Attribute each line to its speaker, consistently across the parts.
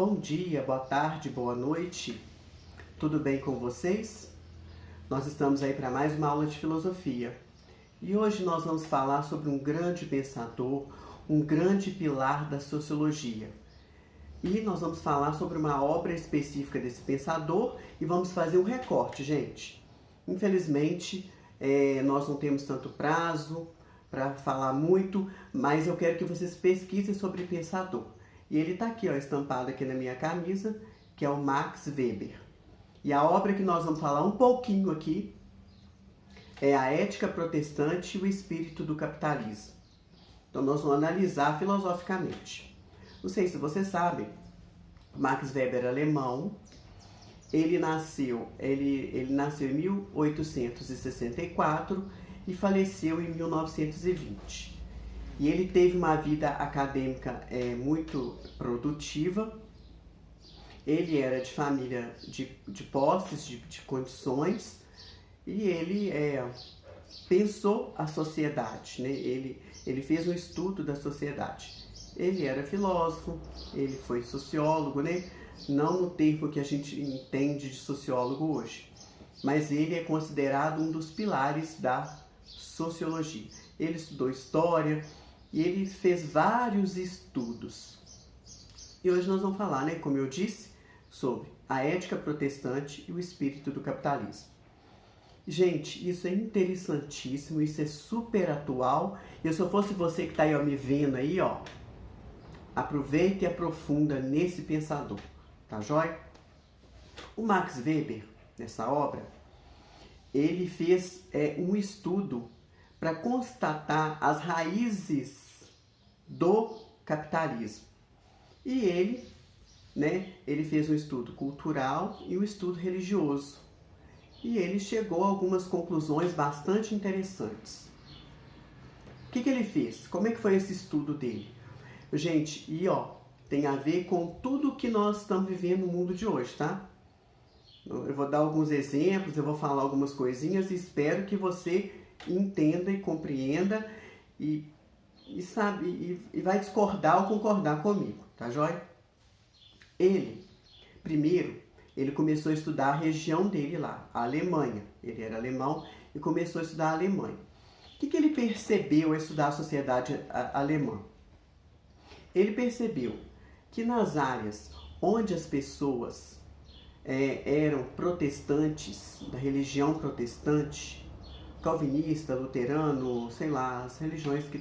Speaker 1: Bom dia, boa tarde, boa noite. Tudo bem com vocês? Nós estamos aí para mais uma aula de filosofia. E hoje nós vamos falar sobre um grande pensador, um grande pilar da sociologia. E nós vamos falar sobre uma obra específica desse pensador e vamos fazer um recorte, gente. Infelizmente, nós não temos tanto prazo para falar muito, mas eu quero que vocês pesquisem sobre pensador. E ele está aqui, ó, estampado aqui na minha camisa, que é o Max Weber. E a obra que nós vamos falar um pouquinho aqui é A Ética Protestante e o Espírito do Capitalismo. Então nós vamos analisar filosoficamente. Não sei se vocês sabem, Max Weber é alemão. Ele nasceu em 1864 e faleceu em 1920. E ele teve uma vida acadêmica muito produtiva. Ele era de família de posses, de condições, e ele pensou a sociedade, né? Ele fez um estudo da sociedade. Ele era filósofo, ele foi sociólogo, né? Não no termo que a gente entende de sociólogo hoje, mas ele é considerado um dos pilares da sociologia. Ele estudou história e ele fez vários estudos. E hoje nós vamos falar, né, como eu disse, sobre a ética protestante e o espírito do capitalismo. Gente, isso é interessantíssimo, isso é super atual. E se eu fosse você que está aí, ó, me vendo aí, ó, aproveita e aprofunda nesse pensador, tá joia? O Max Weber, nessa obra, ele fez um estudo para constatar as raízes do capitalismo. E ele fez um estudo cultural e um estudo religioso. E ele chegou a algumas conclusões bastante interessantes. O que ele fez? Como é que foi esse estudo dele? Gente, tem a ver com tudo que nós estamos vivendo no mundo de hoje, tá? Eu vou dar alguns exemplos, eu vou falar algumas coisinhas e espero que você entenda e compreenda e vai discordar ou concordar comigo, tá joia? Primeiro, ele começou a estudar a região dele lá, a Alemanha. Ele era alemão e começou a estudar a Alemanha. O que ele percebeu ao estudar a sociedade alemã? Ele percebeu que nas áreas onde as pessoas eram protestantes, da religião protestante, calvinista, luterano, sei lá, as religiões que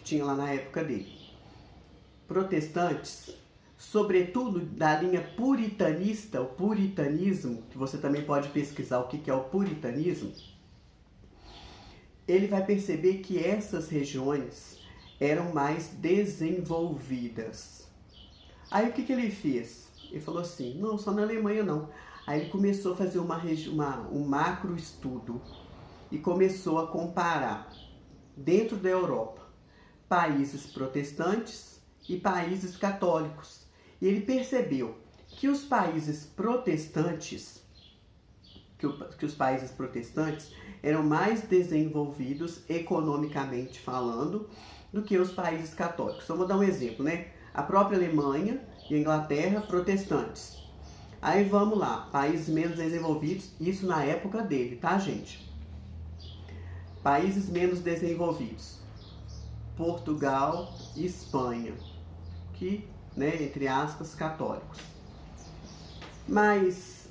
Speaker 1: tinha lá na época dele. Protestantes, sobretudo da linha puritanista, o puritanismo, que você também pode pesquisar o que é o puritanismo, ele vai perceber que essas regiões eram mais desenvolvidas. Aí o que ele fez? Ele falou assim, não, só na Alemanha não. Aí ele começou a fazer um macro estudo e começou a comparar dentro da Europa países protestantes e países católicos. E ele percebeu que os países protestantes, eram mais desenvolvidos economicamente falando do que os países católicos. Então, vou dar um exemplo, né? A própria Alemanha e a Inglaterra, protestantes. Aí vamos lá, países menos desenvolvidos, isso na época dele, tá, gente? Países menos desenvolvidos, Portugal e Espanha, que, entre aspas, católicos. Mas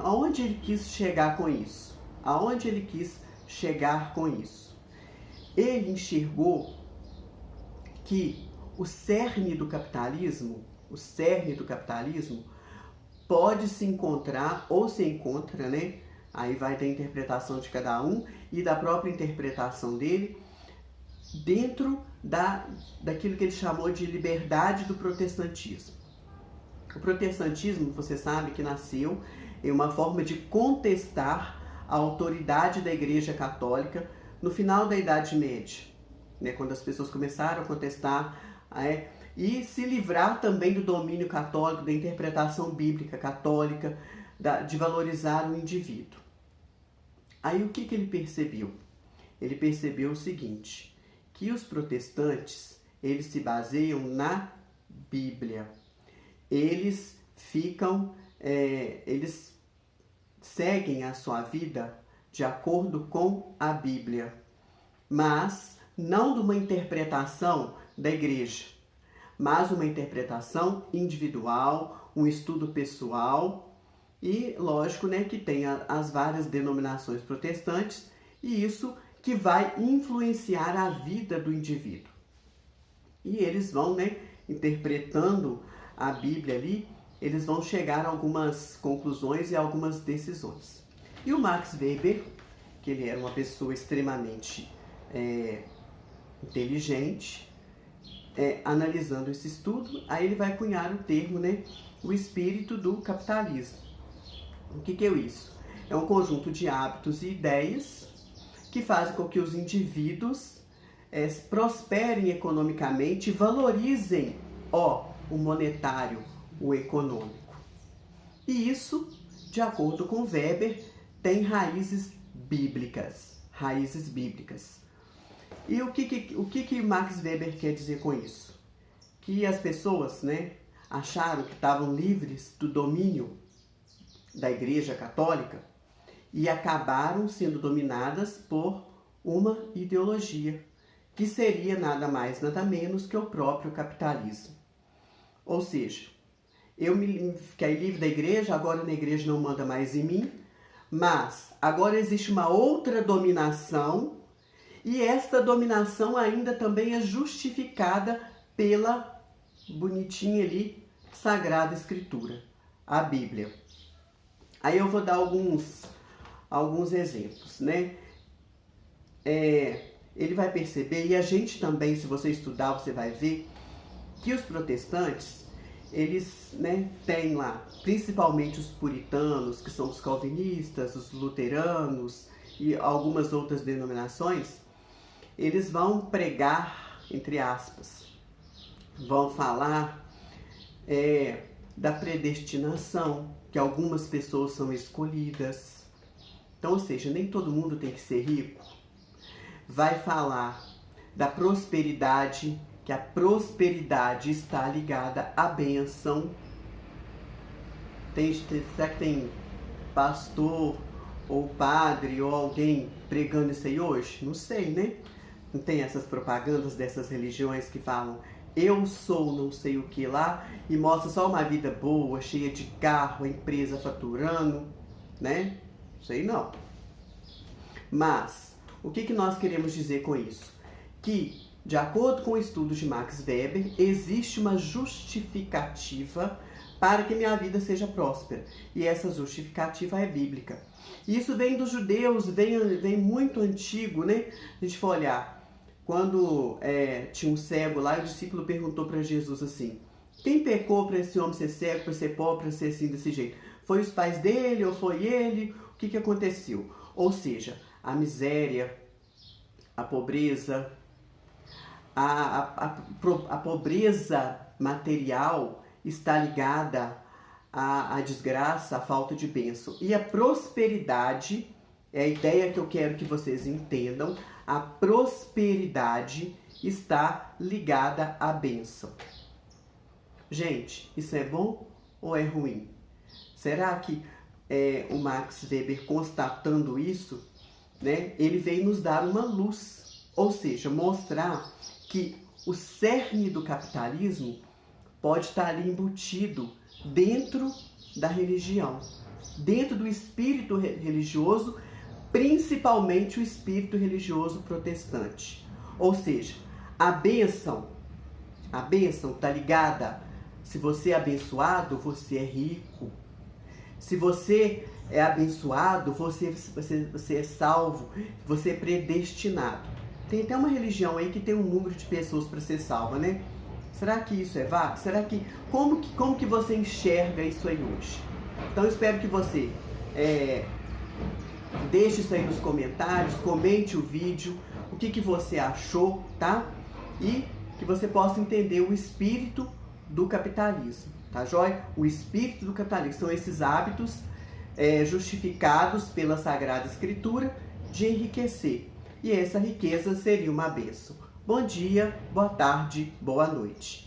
Speaker 1: aonde ele quis chegar com isso? Aonde ele quis chegar com isso? Ele enxergou que o cerne do capitalismo pode se encontrar ou se encontra, né? Aí vai da interpretação de cada um e da própria interpretação dele, dentro daquilo que ele chamou de liberdade do protestantismo. O protestantismo, você sabe que nasceu em uma forma de contestar a autoridade da Igreja Católica no final da Idade Média, né, quando as pessoas começaram a contestar e se livrar também do domínio católico, da interpretação bíblica católica, de valorizar o indivíduo. Aí o que ele percebeu? Ele percebeu o seguinte, que os protestantes, eles se baseiam na Bíblia. eles eles seguem a sua vida de acordo com a Bíblia, mas não de uma interpretação da igreja, mas uma interpretação individual, um estudo pessoal e, lógico, né, que tem as várias denominações protestantes e isso que vai influenciar a vida do indivíduo. E eles vão, né, interpretando a Bíblia ali, eles vão chegar a algumas conclusões e algumas decisões. E o Max Weber, que ele era uma pessoa extremamente inteligente, analisando esse estudo, aí ele vai cunhar o termo, né, o espírito do capitalismo. O que é isso? É um conjunto de hábitos e ideias que fazem com que os indivíduos prosperem economicamente e valorizem o monetário, o econômico. E isso, de acordo com Weber, tem raízes bíblicas. Raízes bíblicas. E o que Max Weber quer dizer com isso? Que as pessoas, né, acharam que estavam livres do domínio da Igreja Católica e acabaram sendo dominadas por uma ideologia, que seria nada mais, nada menos que o próprio capitalismo. Ou seja, eu me fiquei livre da igreja, agora na igreja não manda mais em mim, mas agora existe uma outra dominação e esta dominação ainda também é justificada pela bonitinha ali Sagrada Escritura, a Bíblia. Aí eu vou dar alguns exemplos, né? Ele vai perceber, e a gente também, se você estudar, você vai ver que os protestantes, eles, né, têm lá, principalmente os puritanos, que são os calvinistas, os luteranos e algumas outras denominações, eles vão pregar, entre aspas, vão falar da predestinação, que algumas pessoas são escolhidas. Então, ou seja, nem todo mundo tem que ser rico. Vai falar da prosperidade, que a prosperidade está ligada à bênção. Será que tem pastor ou padre ou alguém pregando isso aí hoje? Não sei, né? Não tem essas propagandas dessas religiões que falam eu sou não sei o que lá e mostra só uma vida boa, cheia de carro, a empresa faturando, né? Sei não. Mas o que nós queremos dizer com isso? Que, de acordo com o estudo de Max Weber, existe uma justificativa para que minha vida seja próspera. E essa justificativa é bíblica. Isso vem dos judeus, vem muito antigo, né? A gente for olhar, quando tinha um cego lá, o discípulo perguntou para Jesus assim, quem pecou para esse homem ser cego, para ser pobre, para ser assim, desse jeito? Foi os pais dele ou foi ele? O que aconteceu? Ou seja, a miséria, a pobreza, a pobreza material está ligada à desgraça, à falta de bênção. E a prosperidade, é a ideia que eu quero que vocês entendam, a prosperidade está ligada à bênção. Gente, isso é bom ou é ruim? Será que o Max Weber, constatando isso, né, ele veio nos dar uma luz, ou seja, mostrar que o cerne do capitalismo pode estar ali embutido dentro da religião, dentro do espírito religioso, principalmente o espírito religioso protestante. Ou seja, a bênção está ligada, se você é abençoado, você é rico. Se você é abençoado, você é salvo, você é predestinado. Tem até uma religião aí que tem um número de pessoas para ser salva, né? Será que isso é válido? Será que como que você enxerga isso aí hoje? Então eu espero que você deixe isso aí nos comentários, comente o vídeo, o que você achou, tá? E que você possa entender o espírito do capitalismo, tá joia? O espírito do capitalismo são esses hábitos justificados pela Sagrada Escritura de enriquecer. E essa riqueza seria uma bênção. Bom dia, boa tarde, boa noite.